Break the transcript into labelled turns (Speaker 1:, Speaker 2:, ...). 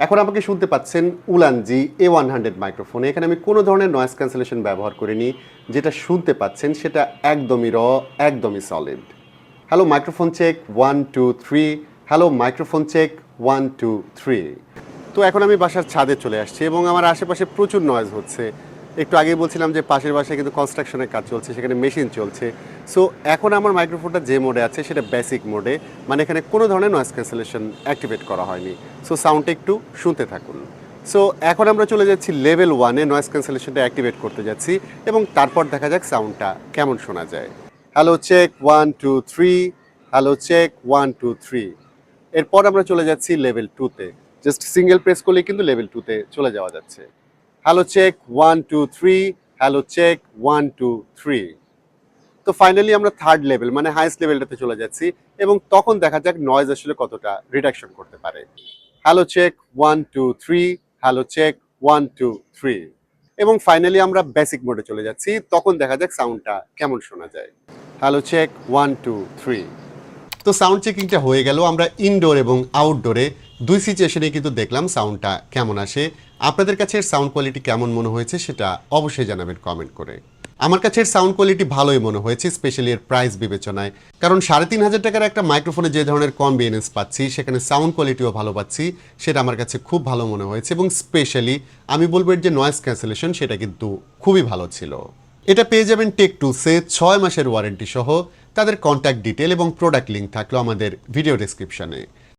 Speaker 1: এখন আমাকে শুনতে পাচ্ছেন উলানজি A100 মাইক্রোফোনে। এখানে আমি কোনো ধরনের নয়েজ ক্যান্সেলেশন ব্যবহার করিনি। যেটা শুনতে পাচ্ছেন সেটা একদমই একদমই solid. Hello microphone check 1 2 3। Hello microphone check 1 2 3। তো এখন আমি বাসার ছাদে চলে আসছি এবং আমার আশেপাশে প্রচুর নয়েজ হচ্ছে। একটু আগেই বলছিলাম যে পাশের বাসায় কিন্তু কনস্ট্রাকশনের কাজ চলছে, সেখানে মেশিন চলছে। সো এখন আমার মাইক্রোফোনটা যে মোডে আছে সেটা বেসিক মোডে, মানে এখানে কোনো ধরনের নয়েজ ক্যান্সেলেশন অ্যাক্টিভেট করা হয়নি। সো সাউন্ডটা একটু শুনতে থাকুন। সো এখন আমরা চলে যাচ্ছি লেভেল 1-এ, নয়েজ ক্যান্সেলেশনটা অ্যাক্টিভেট করতে যাচ্ছি এবং তারপর দেখা যাক সাউন্ডটা কেমন শোনা যায়। Hello check 1 2 3। Hello check 1 2 3। এরপর আমরা চলে যাচ্ছি লেভেল 2-তে। জাস্ট সিঙ্গেল প্রেস করলেই কিন্তু লেভেল 2-তে চলে যাওয়া যাচ্ছে। Hello check 1 2 3। Hello check 1 2 3। তো ফাইনালি আমরা থার্ড লেভেল মানে হাইস্ট লেভেলটাতে চলে যাচ্ছি এবং তখন দেখা যাক নয়েজ আসলে কতটা রিডাকশন করতে পারে। Hello check 1 2 3। Hello check 1 2 3। এবং ফাইনালি আমরা বেসিক মোডে চলে যাচ্ছি, তখন দেখা যাক সাউন্ডটা কেমন শোনা যায়। Hello check 1 2 3। তো সাউন্ড চেকিংটা হয়ে গেল। আমরা ইনডোর এবং আউটডোরে দুই সিচুয়েশনে কিন্তু দেখলাম সাউন্ডটা কেমন আসে। আপনাদের কাছে এর সাউন্ড কোয়ালিটি কেমন মনে হয়েছে সেটা অবশ্যই জানাবেন কমেন্ট করে। আমার কাছে এর সাউন্ড কোয়ালিটি ভালোই মনে হয়েছে, স্পেশালি এর প্রাইস বিবেচনায়। কারণ 3,500 টাকার একটা মাইক্রোফোনে যে ধরনের কনভিনিয়েন্স পাচ্ছি, সেখানে সাউন্ড কোয়ালিটিও ভালো পাচ্ছি, সেটা আমার কাছে খুব ভালো মনে হয়েছে। এবং স্পেশালি আমি বলবো এর যে নয়েজ ক্যান্সেলেশন সেটা কিন্তু খুবই ভালো ছিল। এটা পেয়ে যাবেন টেক টুলসে 6 মাসের ওয়ারেন্টি সহ। তাদের কন্ট্যাক্ট ডিটেল এবং প্রোডাক্ট লিঙ্ক থাকলো আমাদের ভিডিও ডেসক্রিপশনে।